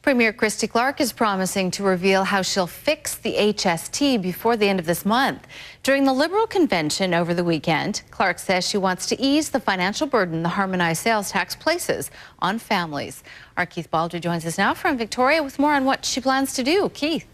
Premier Christy is promising to reveal how she'll fix the HST before the end of this month. During the Liberal convention over the weekend, Clark says she wants to ease the financial burden the harmonized sales tax places on families. Our Keith Baldrey joins us now from Victoria with more on what she plans to do. Keith.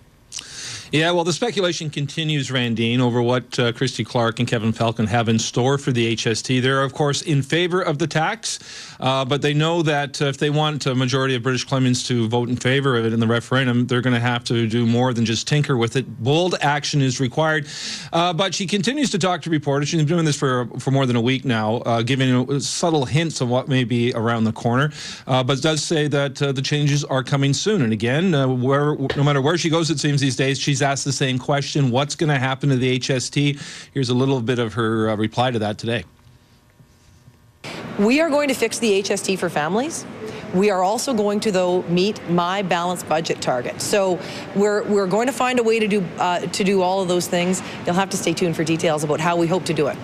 Yeah, well, the speculation continues, Randine, over what Christy Clark and Kevin Falcon have in store for the HST. They're, of course, in favor of the tax, but they know that if they want a majority of British Columbians to vote in favor of it in the referendum, they're going to have to do more than just tinker with it. Bold action is required. But she continues to talk to reporters. She's been doing this for more than a week now, giving subtle hints of what may be around the corner, but does say that the changes are coming soon. And again, no matter where she goes, it seems these days, she's asked the same question: what's going to happen to the HST? Here's a little bit of her reply to that today. We are going to fix the HST for families. We are also going to, though, meet my balanced budget target. So we're going to find a way to do all of those things. You'll have to stay tuned for details about how we hope to do it.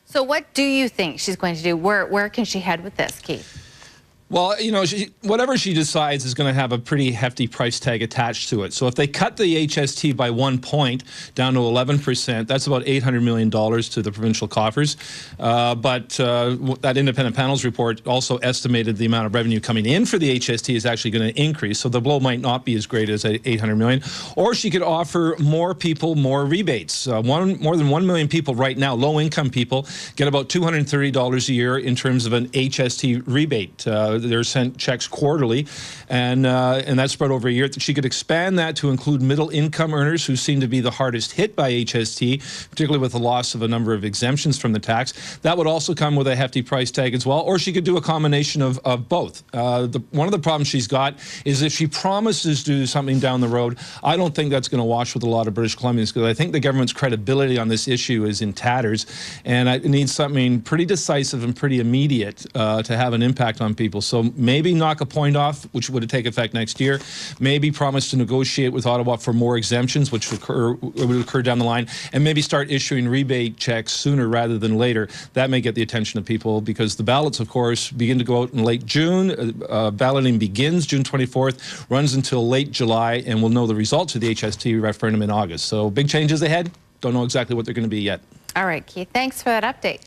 So what do you think she's going to do? Where can she head with this, Keith? Well, you know, whatever she decides is going to have a pretty hefty price tag attached to it. So if they cut the HST by 1 point down to 11%, that's about $800 million to the provincial coffers. But that independent panel's report also estimated the amount of revenue coming in for the HST is actually going to increase. So the blow might not be as great as $800 million. Or she could offer more people more rebates. More than 1 million people right now, low-income people, get about $230 a year in terms of an HST rebate. They're sent checks quarterly, and that's spread over a year. She could expand that to include middle-income earners who seem to be the hardest hit by HST, particularly with the loss of a number of exemptions from the tax. That would also come with a hefty price tag as well, or she could do a combination of both. One of the problems she's got is if she promises to do something down the road, I don't think that's going to wash with a lot of British Columbians, because I think the government's credibility on this issue is in tatters, and it needs something pretty decisive and pretty immediate to have an impact on people. So maybe knock a point off, which would take effect next year. Maybe promise to negotiate with Ottawa for more exemptions, which would occur down the line, and maybe start issuing rebate checks sooner rather than later. That may get the attention of people, because the ballots, of course, begin to go out in late June. Balloting begins June 24th, runs until late July, and we'll know the results of the HST referendum in August. So big changes ahead. Don't know exactly what they're going to be yet. All right, Keith, thanks for that update.